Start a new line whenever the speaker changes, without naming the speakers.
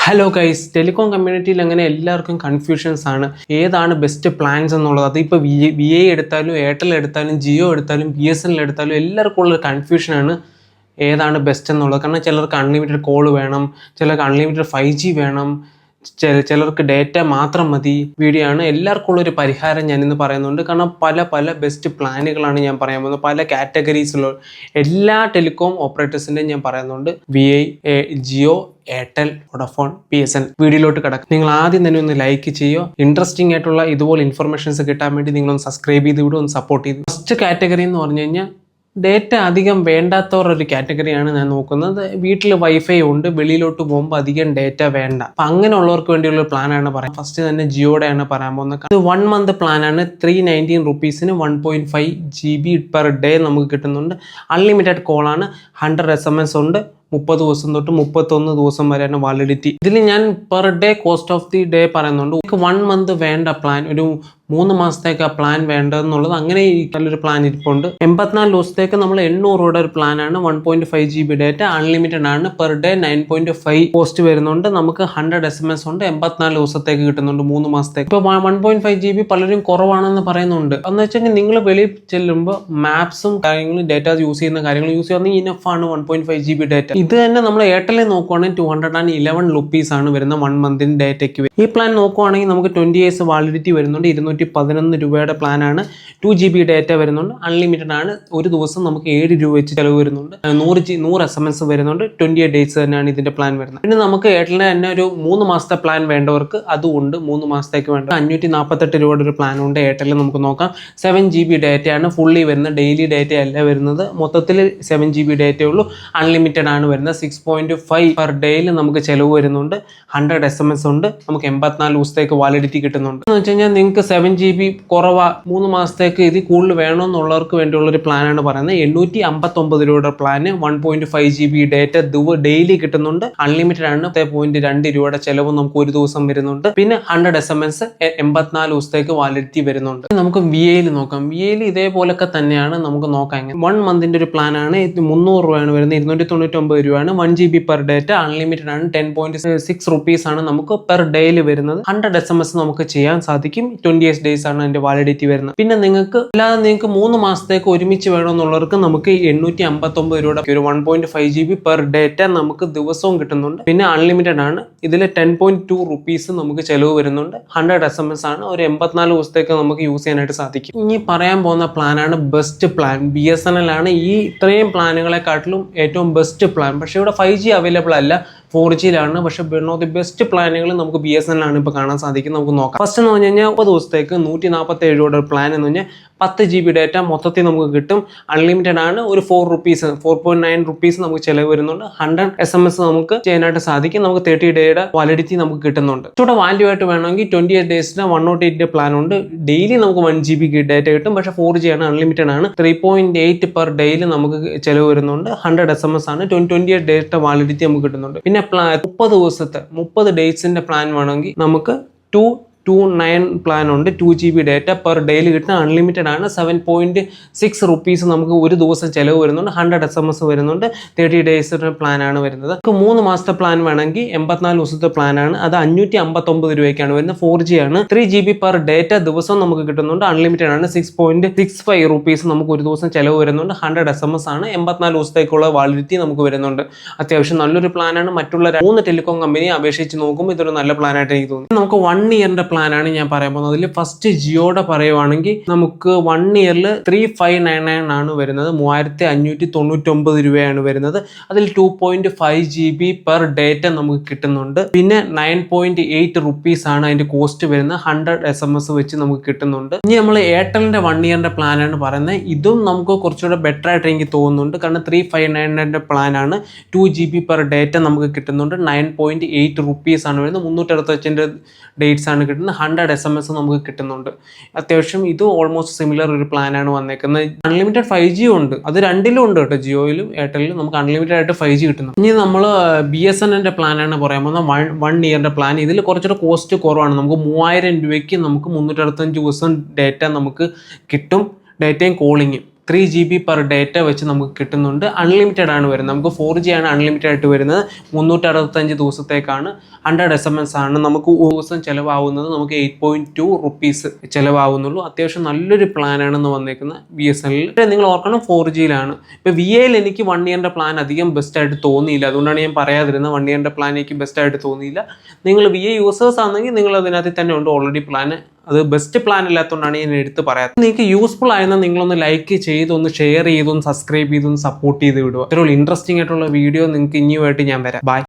Hello guys, telecom കമ്മ്യൂണിറ്റിയിൽ അങ്ങനെ എല്ലാവർക്കും കൺഫ്യൂഷൻസ് ആണ് ഏതാണ് ബെസ്റ്റ് പ്ലാൻസ് എന്നുള്ളത്. അതിപ്പോൾ വി ഐ എടുത്താലും എയർടെൽ എടുത്താലും ജിയോ എടുത്താലും BSNL എടുത്താലും എല്ലാവർക്കും ഉള്ളൊരു കൺഫ്യൂഷനാണ് ഏതാണ് ബെസ്റ്റ് എന്നുള്ളത്. കാരണം ചിലർക്ക് അൺലിമിറ്റഡ് കോൾ വേണം, ചിലർക്ക് അൺലിമിറ്റഡ് 5G വേണം, ചിലർക്ക് ഡേറ്റ മാത്രം മതി. വീഡിയോ ആണ് എല്ലാവർക്കും ഉള്ളൊരു പരിഹാരം ഞാനിന്ന് പറയുന്നുണ്ട്. കാരണം പല ബെസ്റ്റ് പ്ലാനുകളാണ് ഞാൻ പറയാൻ പോകുന്നത്. പല കാറ്റഗറീസിലുള്ള എല്ലാ ടെലികോം ഓപ്പറേറ്റേഴ്സിൻ്റെയും ഞാൻ പറയുന്നുണ്ട്. VI, Jio, Airtel, Vodafone, BSNL. വീഡിയോയിലോട്ട് കിടക്കും. നിങ്ങൾ ആദ്യം തന്നെ ഒന്ന് ലൈക്ക് ചെയ്യുക. ഇൻട്രസ്റ്റിംഗ് ആയിട്ടുള്ള ഇതുപോലെ ഇൻഫർമേഷൻസ് കിട്ടാൻ വേണ്ടി നിങ്ങളൊന്ന് സബ്സ്ക്രൈബ് ചെയ്ത് ഇവിടെ ഒന്ന് സപ്പോർട്ട് ചെയ്തു. ഫസ്റ്റ് കാറ്റഗറി എന്ന് പറഞ്ഞു കഴിഞ്ഞാൽ ഡേറ്റ അധികം വേണ്ടാത്തവർ ഒരു കാറ്റഗറിയാണ് ഞാൻ നോക്കുന്നത്. വീട്ടിൽ വൈഫൈ ഉണ്ട്, വെളിയിലോട്ട് പോകുമ്പോൾ അധികം ഡേറ്റ വേണ്ട. അപ്പം അങ്ങനെയുള്ളവർക്ക് വേണ്ടിയുള്ള പ്ലാനാണ് പറയാം. ഫസ്റ്റ് തന്നെ ജിയോയുടെ ആണ് പറയാൻ പോകുന്നത്. ഇത് 1 മന്ത് പ്ലാനാണ്. 319 റുപ്പീസിന് 1.5 GB പെർ ഡേ നമുക്ക് കിട്ടുന്നുണ്ട്. അൺലിമിറ്റഡ് കോളാണ്. 100 SMS ഉണ്ട്. 30 ദിവസം തൊട്ട് 31 ദിവസം വരെയാണ് വാലിഡിറ്റി. ഇതിൽ ഞാൻ per day cost of the day പറയുന്നുണ്ട്. 1 മന്ത് വേണ്ട പ്ലാൻ, ഒരു 3 മാസത്തേക്ക് ആ പ്ലാൻ വേണ്ടതെന്നുള്ളത് അങ്ങനെ നല്ലൊരു പ്ലാൻ ഇരിപ്പുണ്ട്. 84 ദിവസത്തേക്ക് നമ്മൾ 800 രൂപയുടെ ഒരു പ്ലാനാണ്. 1.5 GB ഡേറ്റ അൺലിമിറ്റഡ് ആണ്. പെർ ഡേ 9.5 കോസ്റ്റ് വരുന്നുണ്ട്. നമുക്ക് 100 SMS ഉണ്ട്. 84 ദിവസത്തേക്ക് കിട്ടുന്നുണ്ട്, 3 മാസത്തേക്ക്. ഇപ്പോൾ 1.5 GB പലരും കുറവാണെന്ന് പറയുന്നുണ്ട്. എന്ന് വെച്ചാൽ നിങ്ങൾ വെളിയിൽ ചെല്ലുമ്പോൾ മാപ്സും കാര്യങ്ങളും ഡേറ്റ യൂസ് ചെയ്യുന്ന കാര്യങ്ങൾ യൂസ് ചെയ്യുന്നത് ഇനഫാണ് 1.5 GB ഡേറ്റ. ഇത് തന്നെ നമ്മൾ എയർടെലിൽ നോക്കുവാണെങ്കിൽ 211 റുപ്പീസ് ആണ് വരുന്ന 1 മന്തിന് ഡേറ്റയ്ക്ക്. ഈ പ്ലാൻ നോക്കുവാണെങ്കിൽ നമുക്ക് 20 years വാലിഡിറ്റി വരുന്നുണ്ട്. 211 രൂപയുടെ പ്ലാനാണ്. 2 GB ഡേറ്റ വരുന്നുണ്ട്. അൺലിമിറ്റഡ് ആണ്. ഒരു ദിവസം നമുക്ക് 7 രൂപ വെച്ച് ചിലവ് വരുന്നുണ്ട്. 100 SMS വരുന്നുണ്ട്. 28 days തന്നെയാണ് ഇതിന്റെ പ്ലാൻ വരുന്നത്. പിന്നെ നമുക്ക് എയർടെലിന് തന്നെ ഒരു 3 മാസത്തെ പ്ലാൻ വേണ്ടവർക്ക് അതുകൊണ്ട് 3 മാസത്തേക്ക് വേണ്ട 548 രൂപയുടെ ഒരു പ്ലാൻ ഉണ്ട്. എയർടെലിൽ നമുക്ക് നോക്കാം. 7 GB ഡേറ്റയാണ് ഫുള്ളി വരുന്നത്. ഡെയിലി ഡേറ്റ അല്ല വരുന്നത്. മൊത്തത്തിൽ 7 GB ഡേറ്റയേ ഉള്ളൂ. അൺലിമിറ്റഡ് ആണ് വരുന്നത്. 6.5 പെർ ഡേയിൽ നമുക്ക് ചിലവ് വരുന്നുണ്ട്. 100 SMS ഉണ്ട്. നമുക്ക് 84 ദിവസത്തേക്ക് വാലിഡിറ്റി കിട്ടുന്നുണ്ട്. എന്ന് വെച്ച് കഴിഞ്ഞാൽ നിങ്ങൾക്ക് 7 GB കുറവാ, 3 മാസത്തേക്ക് ഇത് കൂടുതൽ വേണമെന്നുള്ളവർക്ക് വേണ്ടിയുള്ള ഒരു പ്ലാനാണ് പറയുന്നത്. 859 രൂപയുടെ പ്ലാന്. 1.5 GB ഡേറ്റ ഡെയിലി കിട്ടുന്നുണ്ട്. അൺലിമിറ്റഡ് ആണ്. 0.2 രൂപയുടെ ചിലവ് നമുക്ക് ഒരു ദിവസം വരുന്നുണ്ട്. പിന്നെ 100 SMS 84 ദിവസത്തേക്ക് വാലിഡിറ്റി വരുന്നുണ്ട്. നമുക്ക് VIയിൽ നോക്കാം. VIയിൽ ഇതേപോലൊക്കെ തന്നെയാണ് നമുക്ക് നോക്കാം. 1 മന്തിന്റെ ഒരു പ്ലാനാണ്. 300 രൂപയാണ് വരുന്നത്. 299 രൂപയാണ്. 1 GB പെർ ഡേറ്റ അൺലിമിറ്റഡ് ആണ്. 10.6 റുപ്പീസ് ആണ് നമുക്ക് പെർ ഡേയിൽ വരുന്നത്. 100 SMS നമുക്ക് ചെയ്യാൻ സാധിക്കും. 28 days ആണ് അതിന്റെ വാലിഡിറ്റി വരുന്നത്. പിന്നെ നിങ്ങൾക്ക് അല്ലാതെ നിങ്ങൾക്ക് 3 മാസത്തേക്ക് ഒരുമിച്ച് വേണമെന്നുള്ളവർക്ക് നമുക്ക് 859 രൂപയുടെ ഒരു 1.5 GB പെർ ഡേറ്റ നമുക്ക് ദിവസവും കിട്ടുന്നുണ്ട്. പിന്നെ അൺലിമിറ്റഡ് ആണ്. ഇതിൽ 10.2 റുപ്പീസ് നമുക്ക് ചെലവ് വരുന്നുണ്ട്. 100 SMS ആണ്. ഒരു 84 ദിവസത്തേക്ക് നമുക്ക് യൂസ് ചെയ്യാനായിട്ട് സാധിക്കും. ഇനി പറയാൻ പോകുന്ന പ്ലാനാണ് ബെസ്റ്റ് പ്ലാൻ. BSNL ആണ് ഈ ഇത്രയും പ്ലാനുകളെക്കാട്ടിലും ഏറ്റവും ബെസ്റ്റ് പ്ലാൻ. പക്ഷേ ഇവിടെ 5G അവൈലബിൾ അല്ല, 4Gയിലാണ്. പക്ഷെ വൺ ഓഫ് ദി ബെസ്റ്റ് പ്ലാനുകൾ നമുക്ക് BSNL ആണ് ഇപ്പോൾ കാണാൻ സാധിക്കുന്നത്. നമുക്ക് നോക്കാം. ഫസ്റ്റ് എന്ന് പറഞ്ഞു കഴിഞ്ഞാൽ 30 ദിവസത്തേക്ക് 147 രൂപയുടെ പ്ലാൻ എന്ന് പറഞ്ഞാൽ 10 GB ഡേറ്റ മൊത്തത്തിൽ നമുക്ക് കിട്ടും. അൺലിമിറ്റഡ് ആണ്. ഒരു 4.9 റുപ്പീസ് നമുക്ക് ചിലവ് വരുന്നുണ്ട്. 100 SMS നമുക്ക് ചെയ്യാനായിട്ട് സാധിക്കും. നമുക്ക് 30 ഡേയുടെ വാലിഡിറ്റി നമുക്ക് കിട്ടുന്നുണ്ട്. ഇവിടെ വാല്യൂ ആയിട്ട് വേണമെങ്കിൽ 28 ഡേയ്സിന് 108 പ്ലാൻ ഉണ്ട്. ഡെയിലി നമുക്ക് 1 GB ഡേറ്റ കിട്ടും. പക്ഷേ 4G ആണ്, അൺലിമിറ്റഡ് ആണ്. 3.8 പെർ ഡേയിൽ നമുക്ക് ചിലവ് വരുന്നുണ്ട്. 100 SMS ആണ്. 28 ഡേയുടെ വാലിഡിറ്റി നമുക്ക് കിട്ടുന്നുണ്ട്. പിന്നെ 30 ദിവസത്തെ 30 ഡേയ്സിന്റെ പ്ലാൻ വേണമെങ്കിൽ നമുക്ക് 229 പ്ലാൻ ഉണ്ട്. 2 GB ഡേറ്റ പെർ ഡേയിൽ കിട്ടുന്ന അൺലിമിറ്റഡ് ആണ്. 7.6 റുപ്പീസ് നമുക്ക് ഒരു ദിവസം ചിലവ് വരുന്നുണ്ട്. 100 SMS വരുന്നുണ്ട്. 30 ഡേയ്സിന്റെ പ്ലാൻ ആണ് വരുന്നത്. നമുക്ക് 3 മാസത്തെ പ്ലാൻ വേണമെങ്കിൽ 84 ദിവസത്തെ പ്ലാൻ ആണ്. അത് 559 രൂപയ്ക്കാണ് വരുന്നത്. 4G ആണ്. 3 GB പെർ ഡേറ്റ ദിവസം നമുക്ക് കിട്ടുന്നുണ്ട്. അൺലിമിറ്റഡ് ആണ്. 6.65 റുപ്പീസ് നമുക്ക് ഒരു ദിവസം ചിലവ് വരുന്നുണ്ട്. 100 SMS ആണ്. 84 ദിവസത്തേക്കുള്ള വാലിഡിറ്റി നമുക്ക് വരുന്നുണ്ട്. അത്യാവശ്യം നല്ലൊരു പ്ലാനാണ്. മറ്റുള്ള 3 ടെലികോം കമ്പനിയെ അപേക്ഷിച്ച് നോക്കുമ്പോൾ ഇതൊരു നല്ല പ്ലാനായിട്ട് എനിക്ക് തോന്നി. നമുക്ക് 1 ഇയറിന്റെ പ്ലാനാണ് ഞാൻ പറയാൻ പോകുന്നത്. അതിൽ ഫസ്റ്റ് ജിയോയുടെ പറയുവാണെങ്കിൽ നമുക്ക് 1 ഇയറിൽ 3599 ആണ് വരുന്നത്. 3599 രൂപയാണ് വരുന്നത്. അതിൽ 2.5 GB പെർ ഡേറ്റ നമുക്ക് കിട്ടുന്നുണ്ട്. പിന്നെ 9.8 റുപ്പീസ് ആണ് അതിന്റെ കോസ്റ്റ് വരുന്നത്. 100 SMS വെച്ച് നമുക്ക് കിട്ടുന്നുണ്ട്. ഇനി നമ്മൾ എയർടെലിന്റെ 1 ഇയറിന്റെ പ്ലാനാണ് പറയുന്നത്. ഇതും നമുക്ക് കുറച്ചുകൂടെ ബെറ്റർ ആയിട്ട് എനിക്ക് തോന്നുന്നുണ്ട്. കാരണം 3599 പ്ലാനാണ്. 2 GB പെർ ഡേറ്റ നമുക്ക് കിട്ടുന്നുണ്ട്. 9.8 റുപ്പീസ് ആണ് വരുന്നത്. 365 ഡേറ്റ്സ് ആണ് കിട്ടുന്നത്. 100 SMS നമുക്ക് കിട്ടുന്നുണ്ട്. അത്യാവശ്യം ഇത് ഓൾമോസ്റ്റ് സിമിലർ ഒരു പ്ലാനാണ് വന്നേക്കുന്നത്. അൺലിമിറ്റഡ് 5G ഉണ്ട്. അത് രണ്ടിലും ഉണ്ട് കേട്ടോ. ജിയോയിലും എയർടെലിലും നമുക്ക് അൺലിമിറ്റഡ് ആയിട്ട് 5G കിട്ടുന്നു. ഇനി നമ്മൾ BSNLന്റെ പ്ലാനാണ് പറയാൻ പോകുന്നത്. 1 ഇയറിന്റെ പ്ലാൻ. ഇതിൽ കുറച്ചുകൂടെ കോസ്റ്റ് കുറവാണ്. നമുക്ക് 3000 രൂപയ്ക്ക് നമുക്ക് 365 ദിവസം ഡേറ്റ നമുക്ക് കിട്ടും. ഡേറ്റയും കോളിങ്ങും 3 GB പെർ ഡേറ്റ വെച്ച് നമുക്ക് കിട്ടുന്നുണ്ട്. അൺലിമിറ്റഡ് ആണ് വരുന്നത്. നമുക്ക് 4G ആണ് അൺലിമിറ്റഡ് ആയിട്ട് വരുന്നത്. 365 ദിവസത്തേക്കാണ്. 100 SMS ആണ്. നമുക്ക് ദിവസം ചിലവാകുന്നത് നമുക്ക് 8.2 റുപ്പീസ് ചിലവാകുന്നുള്ളൂ. അത്യാവശ്യം നല്ലൊരു പ്ലാനാണെന്ന് വന്നേക്കുന്നത് BSNL. നിങ്ങൾ ഓർക്കണം 4Gയിലാണ്. ഇപ്പോൾ VAയിൽ എനിക്ക് 1 ഇയറിൻ്റെ പ്ലാൻ അധികം ബെസ്റ്റായിട്ട് തോന്നിയില്ല. അതുകൊണ്ടാണ് ഞാൻ പറയാതിരുന്നത്. 1 ഇയറിൻ്റെ പ്ലാൻ എനിക്ക് ബെസ്റ്റായിട്ട് തോന്നിയില്ല. നിങ്ങൾ VA യൂസേഴ്സ് ആണെങ്കിൽ നിങ്ങൾ അതിനകത്ത് തന്നെ ഉണ്ട് ഓൾറെഡി പ്ലാൻ. അത് ബെസ്റ്റ് പ്ലാൻ ഇല്ലാത്തതുകൊണ്ടാണ് ഞാൻ എടുത്ത് പറയാത്തത്. നിങ്ങൾക്ക് യൂസ്ഫുൾ ആയെന്നാൽ നിങ്ങളൊന്ന് ലൈക്ക് ചെയ്ത്, ഒന്ന് ഷെയർ ചെയ്ത്, ഒന്ന് സബ്സ്ക്രൈബ് ചെയ്ത്, ഒന്ന് സപ്പോർട്ട് ചെയ്ത് വിടുക. ഇത്രയുള്ള ഇൻട്രസ്റ്റിംഗ് ആയിട്ടുള്ള വീഡിയോ നിങ്ങൾക്ക് ഇനിയുമായിട്ട് ഞാൻ വരാം. ബൈ.